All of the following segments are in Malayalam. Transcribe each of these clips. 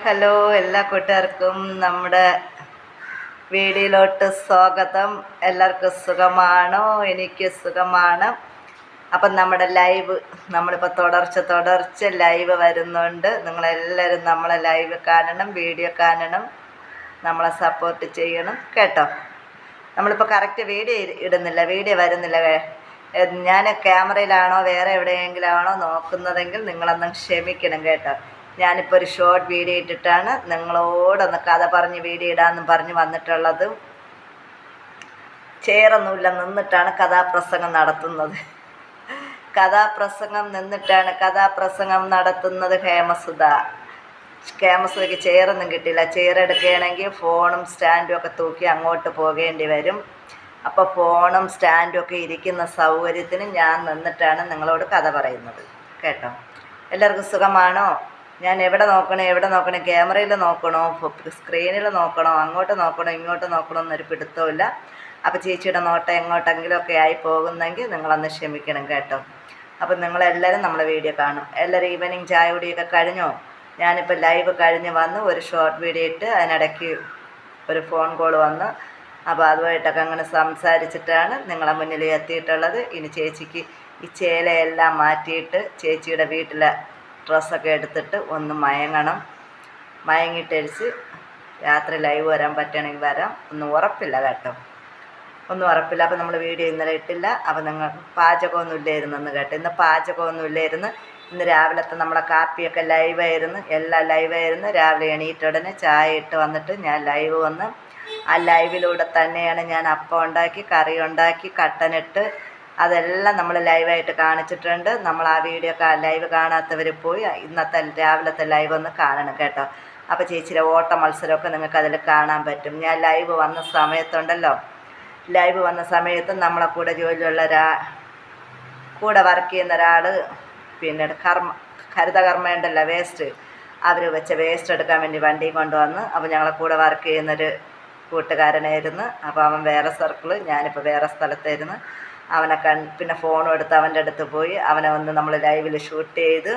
ഹലോ എല്ലാ കൂട്ടുകാർക്കും നമ്മുടെ വീഡിയോയിലോട്ട് സ്വാഗതം. എല്ലാവർക്കും സുഖമാണോ? എനിക്ക് സുഖമാണ്. അപ്പം നമ്മുടെ ലൈവ് നമ്മളിപ്പോൾ തുടർച്ച ലൈവ് വരുന്നുണ്ട്. നിങ്ങളെല്ലാവരും നമ്മളെ ലൈവ് കാണണം, വീഡിയോ കാണണം, നമ്മളെ സപ്പോർട്ട് ചെയ്യണം കേട്ടോ. നമ്മളിപ്പോൾ കറക്റ്റ് വീഡിയോ ഇടുന്നില്ല, വീഡിയോ വരുന്നില്ല. ഞാൻ ക്യാമറയിലാണോ വേറെ എവിടെയെങ്കിലും ആണോ നോക്കുന്നതെങ്കിൽ നിങ്ങളൊന്നും ക്ഷമിക്കണം കേട്ടോ. ഞാനിപ്പോൾ ഒരു ഷോർട്ട് വീഡിയോ ഇട്ടിട്ടാണ് നിങ്ങളോടൊന്ന് കഥ പറഞ്ഞ് വീഡിയോ ഇടാമെന്നും പറഞ്ഞ് വന്നിട്ടുള്ളത്. ചേരൊന്നുമില്ല, നിന്നിട്ടാണ് കഥാപ്രസംഗം നടത്തുന്നത്. കഥാപ്രസംഗം നടത്തുന്നത് ഹേമസുധയ്ക്ക് ചെയറൊന്നും കിട്ടില്ല. ചെയർ എടുക്കുകയാണെങ്കിൽ ഫോണും സ്റ്റാൻഡും ഒക്കെ തൂക്കി അങ്ങോട്ട് പോകേണ്ടി വരും. അപ്പോൾ ഫോണും സ്റ്റാൻഡും ഒക്കെ ഇരിക്കുന്ന സൗകര്യത്തിന് ഞാൻ നിന്നിട്ടാണ് നിങ്ങളോട് കഥ പറയുന്നത് കേട്ടോ. എല്ലാവർക്കും സുഖമാണോ? ഞാൻ എവിടെ നോക്കണേ, ക്യാമറയിൽ നോക്കണോ, സ്ക്രീനിൽ നോക്കണോ, അങ്ങോട്ട് നോക്കണോ, ഇങ്ങോട്ട് നോക്കണോ എന്നൊരു പിടുത്തമില്ല. അപ്പോൾ ചേച്ചിയുടെ നോട്ടം എങ്ങോട്ടെങ്കിലുമൊക്കെ ആയി പോകുന്നെങ്കിൽ നിങ്ങളൊന്ന് ക്ഷമിക്കണം കേട്ടോ. അപ്പം നിങ്ങളെല്ലാവരും നമ്മളെ വീഡിയോ കാണും. എല്ലാവരും ഈവനിങ് ചായ കുടിയൊക്കെ കഴിഞ്ഞോ? ഞാനിപ്പോൾ ലൈവ് കഴിഞ്ഞ് വന്ന് ഒരു ഷോർട്ട് വീഡിയോ ഇട്ട് അതിനിടയ്ക്ക് ഒരു ഫോൺ കോൾ വന്ന്, അപ്പോൾ അതുമായിട്ടൊക്കെ അങ്ങനെ സംസാരിച്ചിട്ടാണ് നിങ്ങളെ മുന്നിൽ എത്തിയിട്ടുള്ളത്. ഇനി ചേച്ചിക്ക് ഈ ചേലയെല്ലാം മാറ്റിയിട്ട് ചേച്ചിയുടെ വീട്ടിലെ ഡ്രസ്സൊക്കെ എടുത്തിട്ട് ഒന്ന് മയങ്ങിട്ടടിച്ച് രാത്രി ലൈവ് വരാൻ പറ്റുകയാണെങ്കിൽ വരാം. ഒന്നും ഉറപ്പില്ല കേട്ടോ, ഒന്നും ഉറപ്പില്ല. അപ്പോൾ നമ്മൾ വീഡിയോ ഇന്നലെ ഇട്ടില്ല. അപ്പോൾ നിങ്ങൾ പാചകമൊന്നും ഇല്ലായിരുന്നെന്ന് കേട്ടോ. ഇന്ന് പാചകമൊന്നും ഇല്ലായിരുന്നു. ഇന്ന് രാവിലത്തെ നമ്മളെ കാപ്പിയൊക്കെ ലൈവായിരുന്നു, എല്ലാം ലൈവായിരുന്നു. രാവിലെ എണീറ്റ ഉടനെ ചായ ഇട്ട് വന്നിട്ട് ഞാൻ ലൈവ് വന്ന് ആ ലൈവിലൂടെ തന്നെയാണ് ഞാൻ അപ്പം ഉണ്ടാക്കി, കറി ഉണ്ടാക്കി, കട്ടനിട്ട് അതെല്ലാം നമ്മൾ ലൈവായിട്ട് കാണിച്ചിട്ടുണ്ട്. നമ്മൾ ആ വീഡിയോ ലൈവ് കാണാത്തവർ പോയി ഇന്നത്തെ രാവിലത്തെ ലൈവ് ഒന്ന് കാണണം കേട്ടോ. അപ്പോൾ ചേച്ചിയുടെ ഓട്ട മത്സരമൊക്കെ നിങ്ങൾക്ക് അതിൽ കാണാൻ പറ്റും. ഞാൻ ലൈവ് വന്ന സമയത്ത് നമ്മളെ കൂടെ ജോലിയുള്ള കൂടെ വർക്ക് ചെയ്യുന്ന ഒരാൾ, പിന്നെ ഹരിതകർമ്മ ഉണ്ടല്ലോ, വേസ്റ്റ്, അവർ വെച്ച വേസ്റ്റ് എടുക്കാൻ വേണ്ടി വണ്ടിയും കൊണ്ടുവന്ന്. അപ്പോൾ ഞങ്ങളെ കൂടെ വർക്ക് ചെയ്യുന്നൊരു കൂട്ടുകാരനായിരുന്നു. അപ്പോൾ അവൻ വേറെ സർക്കിള്, ഞാനിപ്പോൾ വേറെ സ്ഥലത്തായിരുന്നു. അവനെ പിന്നെ ഫോണും എടുത്ത് അവൻ്റെ അടുത്ത് പോയി അവനെ ഒന്ന് നമ്മൾ ലൈവിൽ ഷൂട്ട് ചെയ്ത്,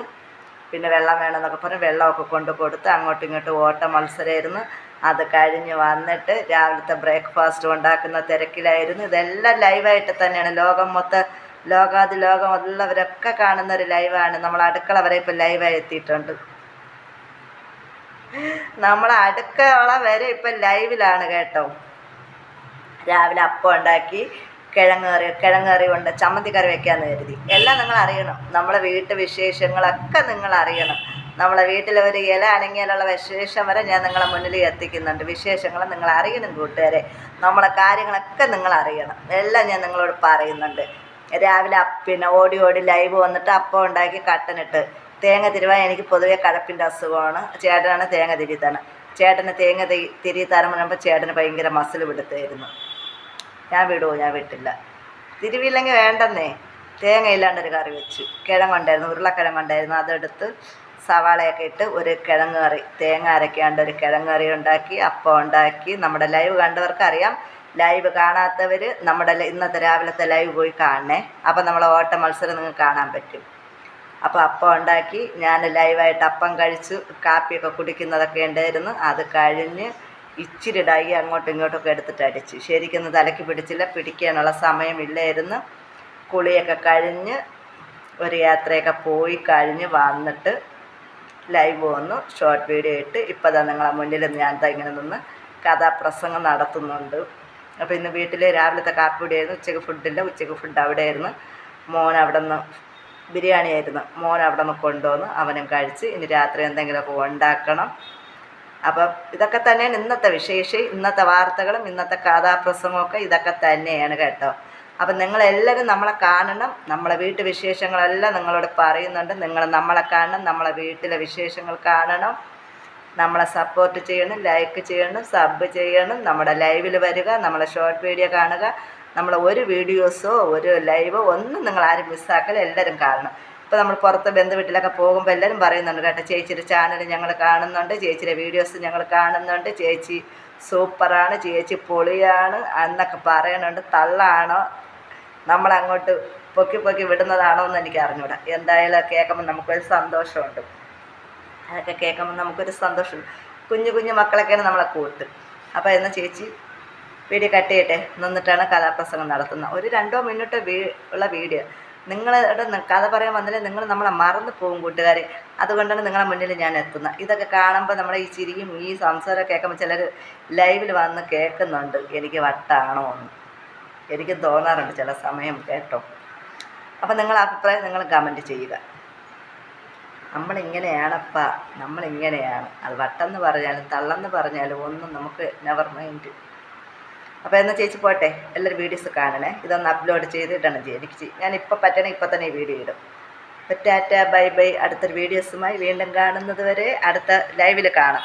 പിന്നെ വെള്ളം വേണമെന്നൊക്കെ പറഞ്ഞ് വെള്ളമൊക്കെ കൊണ്ട് കൊടുത്ത് അങ്ങോട്ടും ഇങ്ങോട്ടും ഓട്ട മത്സരമായിരുന്നു. അത് കഴിഞ്ഞ് വന്നിട്ട് രാവിലത്തെ ബ്രേക്ക്ഫാസ്റ്റ് ഉണ്ടാക്കുന്ന തിരക്കിലായിരുന്നു. ഇതെല്ലാം ലൈവായിട്ട് തന്നെയാണ്. ലോകം ഉള്ളവരൊക്കെ കാണുന്നൊരു ലൈവാണ്. നമ്മൾ അടുക്കള വരെ ഇപ്പം ലൈവായി എത്തിയിട്ടുണ്ട്. നമ്മളെ അടുക്കള വരെ ഇപ്പം ലൈവിലാണ് കേട്ടോ. രാവിലെ അപ്പം ഉണ്ടാക്കി, കിഴങ്ങ് കൊണ്ട് ചമ്മന്തിക്കറി വെക്കാമെന്ന് കരുതി. എല്ലാം നിങ്ങൾ അറിയണം. നമ്മളെ വീട്ടു വിശേഷങ്ങളൊക്കെ നിങ്ങൾ അറിയണം. നമ്മളെ വീട്ടിലെ ഒരു ഇല അണങ്ങിയാലുള്ള വിശേഷം വരെ ഞാൻ നിങ്ങളെ മുന്നിൽ എത്തിക്കുന്നുണ്ട്. വിശേഷങ്ങൾ നിങ്ങൾ അറിയണം കൂട്ടുകാരെ. നമ്മളെ കാര്യങ്ങളൊക്കെ നിങ്ങൾ അറിയണം. എല്ലാം ഞാൻ നിങ്ങളോട് പറയുന്നുണ്ട്. രാവിലെ പിന്നെ ഓടി ലൈവ് വന്നിട്ട് അപ്പം ഉണ്ടാക്കി, കട്ടനിട്ട് തേങ്ങ തിരുവാൻ എനിക്ക് പൊതുവേ കഴപ്പിൻ്റെ അസുഖമാണ്. ചേട്ടനാണ് തേങ്ങ തിരിത്തണം. ചേട്ടന് തേങ്ങ തിരിത്താരം പറയുമ്പോൾ ചേട്ടന് ഭയങ്കര മസിൽ പിടുത്തായിരുന്നു. ഞാൻ വിട്ടില്ല. തിരുവില്ലെങ്കിൽ വേണ്ടെന്നേ. തേങ്ങ ഇല്ലാണ്ടൊരു കറി വെച്ചു. ഉരുളക്കിഴങ്ങുണ്ടായിരുന്നു, അതെടുത്ത് സവാളയൊക്കെ ഇട്ട് ഒരു കിഴങ്ങ് കറി, തേങ്ങ അരയ്ക്കാണ്ട് ഒരു കിഴങ്ങ് കറി ഉണ്ടാക്കി, അപ്പം ഉണ്ടാക്കി. നമ്മുടെ ലൈവ് കണ്ടവർക്കറിയാം. ലൈവ് കാണാത്തവർ നമ്മുടെ ഇന്നത്തെ രാവിലത്തെ ലൈവ് പോയി കാണണേ. അപ്പം നമ്മളെ ഓട്ട മത്സരം നിങ്ങൾക്ക് കാണാൻ പറ്റും. അപ്പോൾ അപ്പം ഉണ്ടാക്കി ഞാൻ ലൈവായിട്ട് അപ്പം കഴിച്ചു. കാപ്പിയൊക്കെ കുടിക്കുന്നതൊക്കെ ഉണ്ടായിരുന്നു. അത് കഴിഞ്ഞ് ഇച്ചിരി ഡൈ അങ്ങോട്ടും ഇങ്ങോട്ടൊക്കെ എടുത്തിട്ട് അടിച്ചു. ശരിക്കൊന്നും തലയ്ക്ക് പിടിക്കാനുള്ള സമയമില്ലായിരുന്നു. കുളിയൊക്കെ കഴിഞ്ഞ് ഒരു യാത്രയൊക്കെ പോയി കഴിഞ്ഞ് വന്നിട്ട് ലൈവ് വന്നു, ഷോർട്ട് വീഡിയോ ഇട്ട് ഇപ്പോൾ തന്നെ നിങ്ങളെ മുന്നിൽ ഞാൻ ഇങ്ങനെ നിന്ന് കഥാപ്രസംഗം നടത്തുന്നുണ്ട്. അപ്പോൾ ഇന്ന് വീട്ടിൽ രാവിലത്തെ കാപ്പി കൂടിയായിരുന്നു. ഉച്ചയ്ക്ക് ഫുഡില്ല. ഉച്ചയ്ക്ക് ഫുഡ് അവിടെയായിരുന്നു. മോൻ അവിടെ നിന്ന് ബിരിയാണി ആയിരുന്നു. മോൻ അവിടെ നിന്ന് കൊണ്ടുവന്ന് അവനും കഴിച്ച്. ഇനി രാത്രി എന്തെങ്കിലുമൊക്കെ ഉണ്ടാക്കണം. അപ്പം ഇതൊക്കെ തന്നെയാണ് ഇന്നത്തെ വിശേഷം. ഇന്നത്തെ വാർത്തകളും ഇന്നത്തെ കഥാപ്രസംഗമൊക്കെ ഇതൊക്കെ തന്നെയാണ് കേട്ടോ. അപ്പം നിങ്ങളെല്ലാവരും നമ്മളെ കാണണം. നമ്മളെ വീട്ടു വിശേഷങ്ങളെല്ലാം നിങ്ങളോട് പറയുന്നുണ്ട്. നിങ്ങൾ നമ്മളെ കാണണം, നമ്മളെ വീട്ടിലെ വിശേഷങ്ങൾ കാണണം, നമ്മളെ സപ്പോർട്ട് ചെയ്യണം, ലൈക്ക് ചെയ്യണം, സബ് ചെയ്യണം, നമ്മുടെ ലൈവിൽ വരിക, നമ്മളെ ഷോർട്ട് വീഡിയോ കാണുക. നമ്മളെ ഒരു വീഡിയോസോ ഒരു ലൈവോ ഒന്നും നിങ്ങൾ ആരും മിസ്സാക്കല, എല്ലാവരും കാണണം. ഇപ്പോൾ നമ്മൾ പുറത്ത് ബന്ധുവീട്ടിലൊക്കെ പോകുമ്പോൾ എല്ലാവരും പറയുന്നുണ്ട് കേട്ടോ, ചേച്ചിയുടെ ചാനൽ ഞങ്ങൾ കാണുന്നുണ്ട്, ചേച്ചിയുടെ വീഡിയോസ് ഞങ്ങൾ കാണുന്നുണ്ട്, ചേച്ചി സൂപ്പറാണ്, ചേച്ചി പൊളിയാണ് എന്നൊക്കെ പറയുന്നുണ്ട്. തള്ളാണോ നമ്മളങ്ങോട്ട് പൊക്കി വിടുന്നതാണോ എന്ന് എനിക്ക് അറിഞ്ഞൂടാ. എന്തായാലും കേൾക്കുമ്പോൾ നമുക്കൊരു സന്തോഷമുണ്ട്. അതൊക്കെ കേൾക്കുമ്പോൾ നമുക്കൊരു സന്തോഷം. കുഞ്ഞു കുഞ്ഞു മക്കളൊക്കെയാണ് നമ്മളെ കൂട്ട്. അപ്പോൾ എന്ന് ചേച്ചി വീഡിയോ കട്ട് ചെയ്യട്ടെ, നിന്നിട്ടാണ് കഥാപ്രസംഗം നടത്തുന്നത്. ഒരു 2 മിനിറ്റ് ഉള്ള വീഡിയോ. നിങ്ങളുടെ കഥ പറയാൻ വന്നില്ലേ നിങ്ങൾ നമ്മളെ മറന്നു പോകും കൂട്ടുകാരെ. അതുകൊണ്ടാണ് നിങ്ങളെ മുന്നിൽ ഞാൻ എത്തുന്നത്. ഇതൊക്കെ കാണുമ്പോൾ നമ്മുടെ ഈ ചിരിയും ഈ സംസാരമൊക്കെ കേൾക്കുമ്പോൾ ചിലർ ലൈവിൽ വന്ന് കേൾക്കുന്നുണ്ട് എനിക്ക് വട്ടാണോ എന്ന് എനിക്ക് തോന്നാറുണ്ട് ചില സമയം കേട്ടോ. അപ്പം നിങ്ങളുടെ അഭിപ്രായം നിങ്ങൾ കമൻറ്റ് ചെയ്യുക. നമ്മളിങ്ങനെയാണപ്പാ, നമ്മളിങ്ങനെയാണ്. അത് വട്ടെന്ന് പറഞ്ഞാലും തള്ളെന്ന് പറഞ്ഞാലും ഒന്നും നമുക്ക് നെവർ മൈൻഡ്. അപ്പോൾ എന്നാൽ ചേച്ചി പോട്ടെ, എല്ലാവരും വീഡിയോസ് കാണണേ. ഇതൊന്ന് അപ്ലോഡ് ചെയ്തിട്ടാണ് എനിക്ക് ഞാനിപ്പോൾ പറ്റണേ ഇപ്പം തന്നെ ഈ വീഡിയോ ഇടും. അപ്പോൾ ടാറ്റ ബൈ ബൈ. അടുത്തൊരു വീഡിയോസുമായി വീണ്ടും കാണുന്നത് വരെ അടുത്ത ലൈവിൽ കാണാം.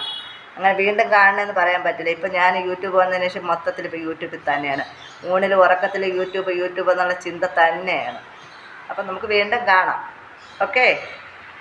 അങ്ങനെ വീണ്ടും കാണണമെന്ന് പറയാൻ പറ്റില്ല. ഇപ്പം ഞാൻ യൂട്യൂബ് വന്നതിന് ശേഷം മൊത്തത്തിൽ ഇപ്പോൾ യൂട്യൂബിൽ തന്നെയാണ്. ഊണിൽ ഉറക്കത്തിൽ യൂട്യൂബ് എന്നുള്ള ചിന്ത തന്നെയാണ്. അപ്പം നമുക്ക് വീണ്ടും കാണാം. ഓക്കേ.